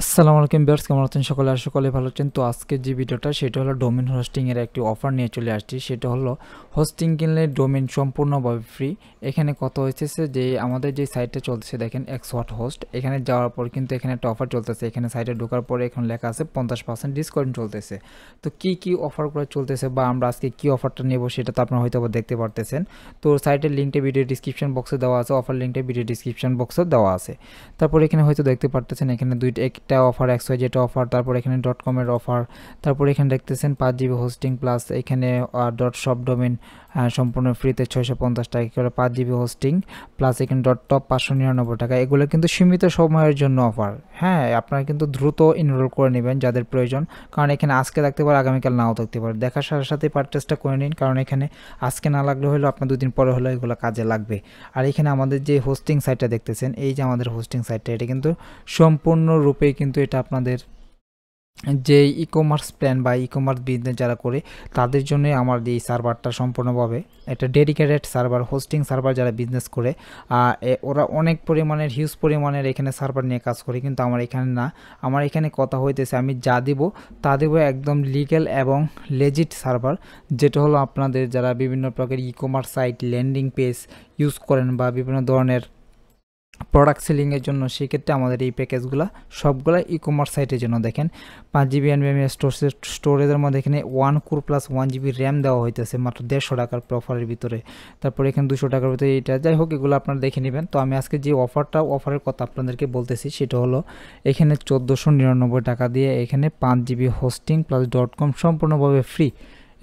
আসসালামু আলাইকুম ভিউয়ার্স, কেমন আছেন সকলে? আশা করি ভালো আছেন। তো আজকে যে ভিডিওটা সেটা হলো ডোমেন হোস্টিং এর একটি অফার নিয়ে চলে আসছি। সেটা হলো হোস্টিং কিনলে ডোমেন সম্পূর্ণভাবে ফ্রি। এখানে কত হয়েছে যে আমাদের যে সাইটটা চলতেছে দেখেন এক্সওয়াট হোস্ট, এখানে যাওয়ার পর কিন্তু এখানে একটা অফার চলতেছে। এখানে সাইটে ঢোকার পরে এখন লেখা আছে 50% ডিসকাউন্ট চলতেছে। তো কি অফারগুলো চলতেছে বা আমরা আজকে কি অফারটা নেব সেটা তো আপনারা হয়তো দেখতে পারতেছেন। তো সাইটের লিঙ্কটা ভিডিও ডিসক্রিপশন বক্সে দেওয়া আছে, অফার লিঙ্কটা ভিডিও ডিসক্রিপশন বক্সে দেওয়া আছে। তারপর এখানে হয়তো দেখতে পারতেছেন এখানে একটা অফার XYZ অফার, তারপর এখানে .com-এর অফার, তারপর এখানে দেখতেছেন 5 GB হোস্টিং প্লাস এখানে .shop ডোমেন সম্পূর্ণ ফ্রিতে 650 টাকা করে 5 GB হোস্টিং প্লাস এখানে .top 599 টাকা। এগুলো কিন্তু সীমিত সময়ের জন্য অফার। হ্যাঁ, আপনারা কিন্তু দ্রুত এনরোল করে নেবেন যাদের প্রয়োজন, কারণ এখানে আজকে থাকতে পারে, আগামীকাল নাও থাকতে পারে। দেখার সাথে সাথে পারচেসটা করে নিন, কারণ এখানে আজকে না লাগলে হলেও আপনার 2 দিন পরে হলেও এগুলো কাজে লাগবে। আর এখানে আমাদের যে হোস্টিং সাইটটা দেখতেছেন, এই যে আমাদের হোস্টিং সাইটটা, এটা কিন্তু সম্পূর্ণরূপে কিন্তু এটা আপনাদের যে ই-কমার্স প্ল্যান বা ই-কমার্স বিজনেস যারা করে তাদের জন্য আমার এই সার্ভারটা সম্পূর্ণভাবে এটা ডেডিকেটেড সার্ভার, হোস্টিং সার্ভার যারা বিজনেস করে ওরা অনেক পরিমাণের হিউজ পরিমাণের এখানে সার্ভার নিয়ে কাজ করে, কিন্তু আমার এখানে না। আমার এখানে কথা হইতেছে আমি যা দিব তা দেব একদম লিগ্যাল এবং লেজিট সার্ভার, যেটা হলো আপনাদের যারা বিভিন্ন প্রকার e-commerce site, landing page use করেন বা বিভিন্ন ধরনের প্রোডাক্ট সেলিংয়ের জন্য, সেক্ষেত্রে আমাদের এই প্যাকেজগুলো সবগুলো ই-কমার্স সাইটের জন্য। দেখেন 5 GB NVMe স্টোরেজের মধ্যে এখানে 1 কোর প্লাস 1 GB র্যাম দেওয়া হইতেছে মাত্র 150 টাকার অফারের ভিতরে। তারপর এখানে 200 টাকার ভিতরে এটা, যাই হোক এগুলো আপনারা দেখে নেবেন। তো আমি আজকে যে অফারের কথা আপনাদেরকে বলতেছি সেটা হলো এখানে 1499 টাকা দিয়ে এখানে 5 GB হোস্টিং প্লাস .com সম্পূর্ণভাবে ফ্রি।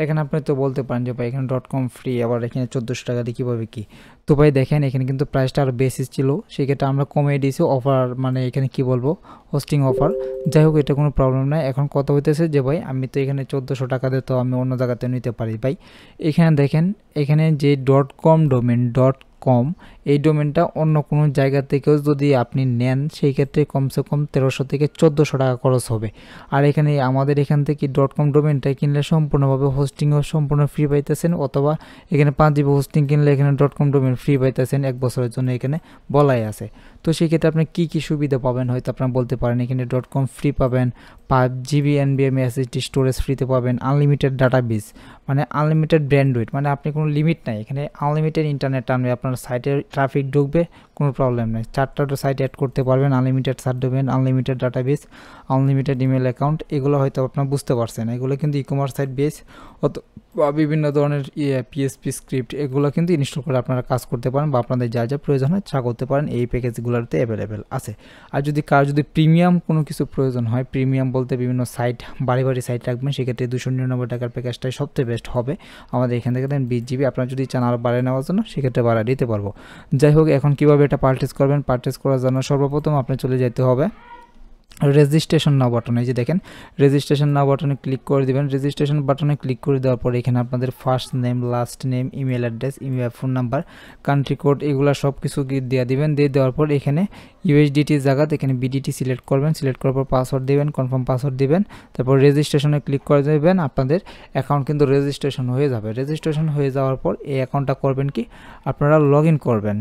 এখানে আপনি তো বলতে পারেন যে ভাই এখানে .com ফ্রি, আবার এখানে 1400 টাকা দিয়ে কীভাবে কী? তো ভাই দেখেন এখানে কিন্তু প্রাইসটা আরও বেশি ছিল, সেক্ষেত্রে আমরা কমিয়ে দিয়েছি অফার, মানে এখানে কি বলবো, হোস্টিং অফার। যাই হোক এটা কোনো প্রবলেম নাই। এখন কথা হইতেছে যে ভাই আমি তো এখানে 1400 টাকা দিয়ে তো আমি অন্য জায়গাতে নিতে পারি। ভাই এখানে দেখেন এখানে যে .com ডোমেন .com, এই ডোমেনটা অন্য কোনো জায়গা থেকেও যদি আপনি নেন সেই ক্ষেত্রে কমসে কম 1300 থেকে 1400 টাকা খরচ হবে। আর এখানে আমাদের এখান থেকে .com ডোমেনটা কিনলে সম্পূর্ণভাবে হোস্টিংও সম্পূর্ণ ফ্রি পাইতেছেন, অথবা এখানে 5 GB হোস্টিং কিনলে এখানে .com ডোমেন ফ্রি পাইতেছেন 1 বছরের জন্য, এখানে বলাই আছে। তো সেক্ষেত্রে আপনি কি সুবিধা পাবেন হয়তো আপনারা বলতে পারেন, এখানে .com ফ্রি পাবেন, 5 GB NVMe SSD স্টোরেজ ফ্রিতে পাবেন, আনলিমিটেড ডাটাবেস মানে আনলিমিটেড ব্যান্ডউইথ, মানে আপনি কোনো লিমিট নাই, এখানে আনলিমিটেড ইন্টারনেট টানবে, আপনার সাইটে ট্রাফিক ঢুকবে, কোনো প্রবলেম নেই। 4টা সাইট অ্যাড করতে পারবেন, আনলিমিটেড সার্চ দেবেন, unlimited database, unlimited email account. এগুলো হয়তো আপনার বুঝতে পারছেন, এগুলো কিন্তু ই-কমার্স সাইট বেস বা বিভিন্ন ধরনের PHP স্ক্রিপ্ট এগুলো কিন্তু ইনস্টল করে আপনারা কাজ করতে পারেন, বা আপনাদের যা যা প্রয়োজন হয় তা করতে পারেন। এই প্যাকেজগুলোতে অ্যাভেলেবেল আছে। আর যদি প্রিমিয়াম কোনো কিছু প্রয়োজন হয়, প্রিমিয়াম বলতে বিভিন্ন সাইট, বাড়ি সাইট রাখবেন, সেক্ষেত্রে 299 টাকার প্যাকেজটাই সবচেয়ে বেস্ট হবে। আমাদের এখান থেকে দেন 20 GB, আপনারা যদি চান আরও বাড়িয়ে নেওয়ার জন্য সেক্ষেত্রে বাড়া দিতে পারবো। যাই হোক এখন কীভাবে এটা পারচেস করবেন, পারচেস করার জন্য সর্বপ্রথম আপনি চলে যেতে হবে রেজিস্ট্রেশন নাও বাটনে। এই যে দেখেন রেজিস্ট্রেশন নাও বাটনে ক্লিক করে দিবেন। রেজিস্ট্রেশন বাটনে ক্লিক করে দেওয়ার পরে এখানে আপনাদের first name, last name, email address, email, phone number, country code, এগুলো সব কিছু দিয়ে দিবেন। দিয়ে দেওয়ার পর এখানে USDT জায়গাতে এখানে BDT সিলেক্ট করবেন। সিলেক্ট করার পর পাসওয়ার্ড দিবেন, কনফার্ম পাসওয়ার্ড দিবেন। তারপর রেজিস্ট্রেশনে ক্লিক করে দেবেন। আপনাদের অ্যাকাউন্ট কিন্তু রেজিস্ট্রেশন হয়ে যাবে। রেজিস্ট্রেশন হয়ে যাওয়ার পর এই অ্যাকাউন্টটা করবেন কি, আপনারা লগ ইন করবেন।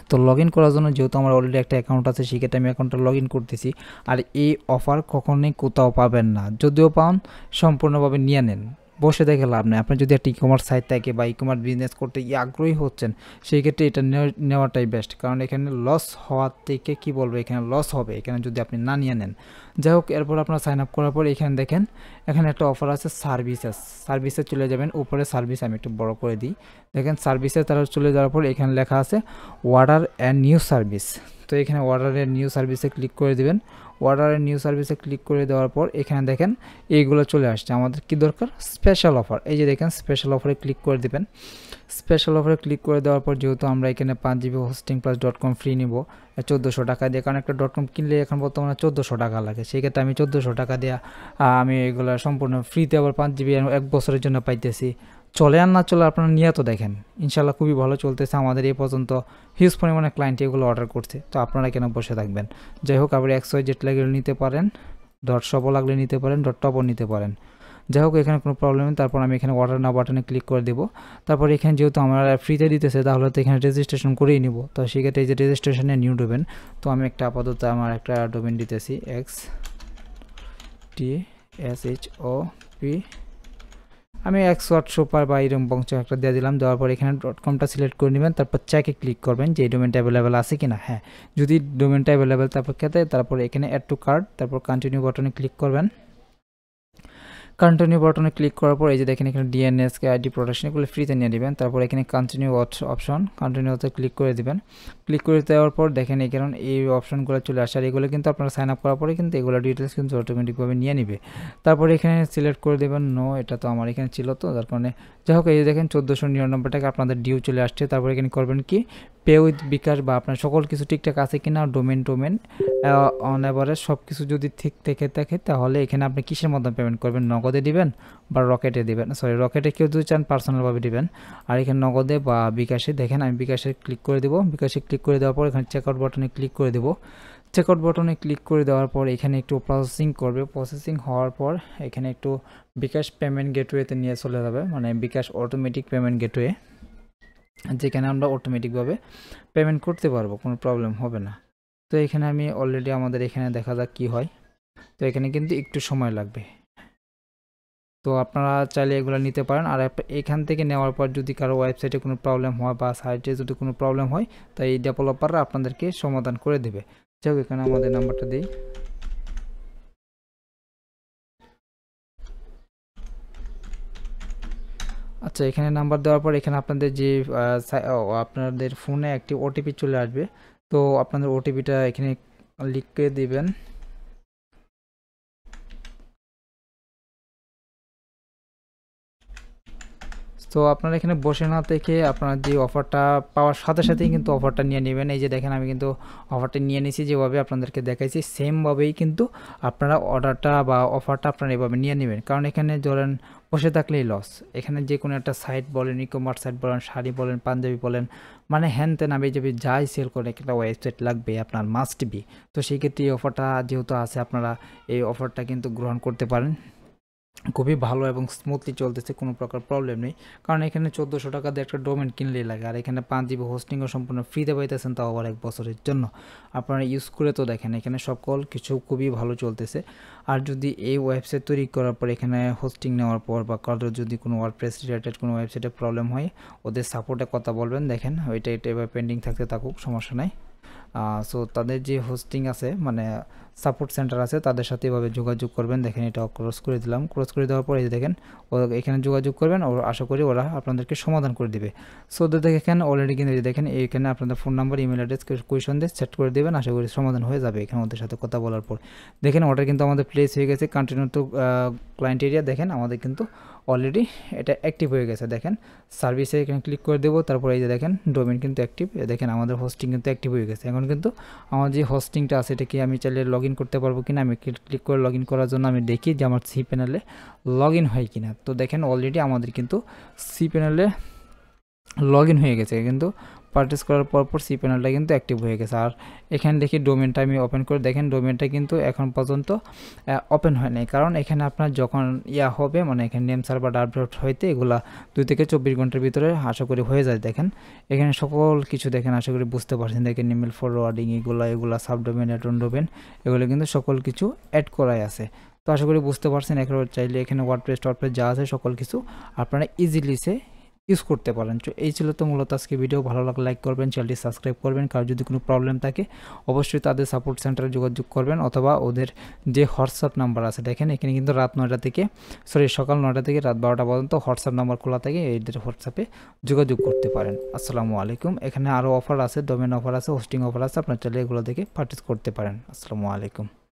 তো লগ ইন করার জন্য যেহেতু আমার অলরেডি একটা অ্যাকাউন্ট আছে, সেক্ষেত্রে আমি অ্যাকাউন্টটা লগ ইন করতেছি। আর এই অফার কখনোই কোথাও পাবেন না, যদিও পান সম্পূর্ণভাবে নিয়ে নেন, বসে দেখে লাভ নেই। আপনি যদি একটা ই-কমার্স সাইট থাকে বা ই-কমার্স বিজনেস করতে আগ্রহী হচ্ছেন, সেই ক্ষেত্রে এটা নেওয়াটাই বেস্ট, কারণ এখানে লস হওয়ার থেকে কি বলবো, এখানে লস হবে এখানে যদি আপনি না নিয়ে নেন। যাই হোক এরপর আপনার সাইন আপ করার পর এখানে দেখেন এখানে একটা অফার আছে সার্ভিসে চলে যাবেন। উপরে সার্ভিস আমি একটু বড় করে দিই, দেখেন সার্ভিসে তারা চলে যাওয়ার পর এখানে লেখা আছে অর্ডার অ্যান্ড নিউ সার্ভিস। তো এখানে অর্ডার অ্যান্ড নিউ সার্ভিসে ক্লিক করে দিবেন। অর্ডার অ্যান্ড নিউ সার্ভিসে ক্লিক করে দেওয়ার পর এখানে দেখেন এইগুলো চলে আসছে। আমাদের কি দরকার, স্পেশাল অফার। এই যে দেখেন স্পেশাল অফারে ক্লিক করে দিবেন। স্পেশাল অফারে ক্লিক করে দেওয়ার পর যেহেতু আমরা এখানে 5 GB hosting plus .com free নিব 1400 টাকা দিয়ে, কারণ একটা .com কিনলে এখন বর্তমানে 1400 টাকা লাগে, সেই ক্ষেত্রে আমি 1400 টাকা দিয়ে আমি এগুলো সম্পূর্ণ ফ্রিতে আবার 5 GB 1 বছরের জন্য পাইতেছি। চলে আর না চলে আপনারা নিয়ে তো দেখেন, ইনশাল্লাহ খুবই ভালো চলতেছে। আমাদের এই পর্যন্ত হিউজ পরিমাণে ক্লায়েন্ট এগুলো অর্ডার করছে, তো আপনারা কেন বসে থাকবেন। যাই হোক আবার XYZ লাগলে নিতে পারেন, .shopও লাগলে নিতে পারেন, .topও নিতে পারেন। যাই হোক এখানে কোনো প্রবলেম নেই। তারপর আমি এখানে অর্ডার নাও বাটনে ক্লিক করে দেবো। তারপর এখানে যেহেতু আমরা ফ্রিতে দিতেছে তাহলে তো এখানে রেজিস্ট্রেশন করেই নিব। তো সেক্ষেত্রে এই যে রেজিস্ট্রেশনে নিউ ডোমেন, তো আমি একটা আপাতত আমার একটা ডোমেন দিতেছি XTSHOP, আমি এক্সওয়াট সুপার বা এরকম বংশ একটা দিয়ে দিলাম। দেওয়ার পর এখানে .comটা সিলেক্ট করে নেবেন, তারপর চেকে ক্লিক করবেন যে এই ডোমেনটা অ্যাভেলেবেল আছে কিনা। হ্যাঁ, যদি ডোমেনটা অ্যাভেলেবেল তারপর খেতে, তারপর এখানে অ্যাড টু কার্ট, তারপর কন্টিনিউ বাটনে ক্লিক করবেন। কন্টিনিউ বাটনে ক্লিক করার পর এই যে দেখেন এখানে DNS আইডি প্রোটেকশন এগুলো ফ্রিতে নিয়ে নেবেন। তারপর এখানে কন্টিনিউ অপশন, কন্টিনিউতে ক্লিক করে দিবেন। ক্লিক করে দেওয়ার পর দেখেন এখানে এই অপশনগুলো চলে আসে, আর এগুলো কিন্তু আপনারা সাইন আপ করার পরে কিন্তু এগুলো ডিটেলস কিন্তু অটোমেটিকভাবে নিয়ে নেবে। তারপর এখানে সিলেক্ট করে দেবেন নো, এটা তো আমার এখানে ছিল তো যার কারণে। যাই হোক এই যে দেখেন 1499 টাকা আপনাদের ডিউ চলে আসছে। তারপর এখানে করবেন কি, পে উইথ বিকাশ বা আপনার সকল কিছু ঠিকঠাক আছে কিনা, ডোমেন অন এভারেজ সব কিছু যদি ঠিক থেকে থাকে তাহলে এখানে আপনি কিসের মাধ্যমে পেমেন্ট করবেন, নগদে দিবেন বা রকেটে দিবেন, সরি রকেটে কেউ যদি চান পার্সোনালভাবে দিবেন, আর এখানে নগদে বা বিকাশে। দেখেন আমি বিকাশে ক্লিক করে দেবো। বিকাশে ক্লিক করে দেওয়ার পর এখানে চেকআউট বাটনে ক্লিক করে দেবো। চেকআউট বাটনে ক্লিক করে দেওয়ার পর এখানে একটু প্রসেসিং করবে। প্রসেসিং হওয়ার পর এখানে একটু বিকাশ পেমেন্ট গেটওয়েতে নিয়ে চলে যাবে, মানে বিকাশ অটোমেটিক পেমেন্ট গেটওয়ে, যেখানে আমরা অটোমেটিকভাবে পেমেন্ট করতে পারবো, কোনো প্রবলেম হবে না। তো এখানে আমি অলরেডি আমাদের এখানে দেখা যাক কি হয়। তো এখানে কিন্তু একটু সময় লাগবে, তো আপনারা চাইলে এগুলো নিতে পারেন। আর এখান থেকে নেওয়ার পর যদি কারো ওয়েবসাইটে কোনো প্রবলেম হয় বা সাইটে যদি কোনো প্রবলেম হয়, তাই এই ডেভেলপাররা আপনাদেরকে সমাধান করে দেবে। যাই হোক এখানে আমাদের নাম্বারটা দিই। আচ্ছা, এখানে নাম্বার দেওয়ার পর এখানে আপনাদের যে আপনাদের ফোনে একটি ওটিপি চলে আসবে, তো আপনাদের ওটিপিটা এখানে লিখে দিবেন। তো আপনারা এখানে বসে না থেকে আপনার যে অফারটা পাওয়ার সাথে সাথেই কিন্তু অফারটা নিয়ে নেবেন। এই যে দেখেন আমি কিন্তু অফারটা নিয়ে নিয়েছি, যেভাবে আপনাদেরকে দেখাইছি সেমভাবেই কিন্তু আপনারা অর্ডারটা বা অফারটা আপনারা এভাবে নিয়ে নেবেন। কারণ এখানে ধরেন বসে থাকলেই লস। এখানে যে কোনো একটা সাইট বলেন, ই-কমার্স সাইট বলেন, শাড়ি বলেন, পাঞ্জাবি বলেন, মানে হ্যান তেন আবে যাবে যাই সেল করে একটা ওয়েবসাইট লাগবে আপনার, মাস্ট বি। তো সেই ক্ষেত্রে এই অফারটা যেহেতু আছে আপনারা এই অফারটা কিন্তু গ্রহণ করতে পারেন। খুবই ভালো এবং স্মুথলি চলতেছে, কোনো প্রকার প্রবলেম নেই। কারণ এখানে 1400 টাকা দিয়ে একটা ডোমেন কিনলেই লাগে, আর এখানে 5 GB হোস্টিংও সম্পূর্ণ ফ্রিতে পাইতেছেন, তাও আবার 1 বছরের জন্য। আপনারা ইউজ করে তো দেখেন এখানে সকল কিছু খুবই ভালো চলতেছে। আর যদি এই ওয়েবসাইট তৈরি করার পর এখানে হোস্টিং নেওয়ার পর বা কারোর যদি কোনো ওয়ার্ডপ্রেস রিলেটেড কোনো ওয়েবসাইটে প্রবলেম হয়, ওদের সাপোর্টে কথা বলবেন। দেখেন এটা এবার পেন্ডিং থাকতে থাকুক, সমস্যা নাই। সো তাদের যে হোস্টিং আছে, মানে সাপোর্ট সেন্টার আছে, তাদের সাথে এভাবে যোগাযোগ করবেন। দেখেন এটা ক্রস করে দিলাম। ক্রস করে দেওয়ার পরে দেখেন এখানে যোগাযোগ করবেন, ও আশা করি ওরা আপনাদেরকে সমাধান করে দিবে। সো দেখেন অলরেডি কিন্তু দেখেন এইখানে আপনাদের phone number, email address, question দিয়ে সেট করে দেবেন, আশা করি সমাধান হয়ে যাবে এখানে ওদের সাথে কথা বলার পর। দেখেন ওটা কিন্তু আমাদের প্লেস হয়ে গেছে, কন্টিনিউ টু ক্লায়েন্ট এরিয়া। দেখেন আমাদের কিন্তু অলরেডি এটা অ্যাক্টিভ হয়ে গেছে। দেখেন সার্ভিসে এখানে ক্লিক করে দেবো, তারপর এই যে দেখেন ডোমেন কিন্তু অ্যাক্টিভ। দেখেন আমাদের হোস্টিং কিন্তু অ্যাক্টিভ হয়ে গেছে। এখন কিন্তু আমার যে হোস্টিংটা আছে এটা কি আমি চাইলে লগ ইন করতে পারবো কিনা, আমি ক্লিক করে লগ ইন করার জন্য আমি দেখি যে আমার সি প্যানেলে লগ ইন হয় কিনা। তো দেখেন অলরেডি আমাদের কিন্তু সি প্যানেলে লগ ইন হয়ে গেছে, কিন্তু পারচেস করার পর সি প্যানেলটা কিন্তু অ্যাক্টিভ হয়ে গেছে। আর এখানে দেখি ডোমেনটা আমি ওপেন করে, দেখেন ডোমেনটা কিন্তু এখন পর্যন্ত ওপেন হয় নাই, কারণ এখানে আপনার যখন হবে, মানে এখানে নেম সার্ভার আপডেট হইতে এগুলা 2 থেকে 24 ঘন্টার ভিতরে আশা করি হয়ে যায়। দেখেন এখানে সকল কিছু দেখেন আশা করি বুঝতে পারছেন। দেখেন ইমেল ফরওয়ার্ডিং এগুলা সাবডোমেন, অ্যাডন ডোমেন, এগুলো কিন্তু সকল কিছু অ্যাড করাই আছে। তো আশা করি বুঝতে পারছেন। এখন চাইলে এখানে ওয়ার্ডপ্রেস যা আছে সকল কিছু আপনারা ইজিলি ইউজ করতে পারেন। তো এই ছিল তো মূলত আজকে ভিডিও। ভালো লাগলে লাইক করবেন, চ্যানেলটি সাবস্ক্রাইব করবেন। কারো যদি কোনো প্রবলেম থাকে অবশ্যই তাদের সাপোর্ট সেন্টারে যোগাযোগ করবেন, অথবা ওদের যে হোয়াটসঅ্যাপ নাম্বার আছে, দেখেন এখানে কিন্তু সকাল 9টা থেকে রাত 12টা পর্যন্ত হোয়াটসঅ্যাপ নাম্বার খোলা থাকে, এইদের হোয়াটসঅ্যাপে যোগাযোগ করতে পারেন। আসসালামু আলাইকুম। এখানে আরও অফার আছে, ডোমেন অফার আছে, হোস্টিং অফার আছে, আপনার চাইলে এগুলো থেকে পারচেস করতে পারেন। আসসালামু আলাইকুম।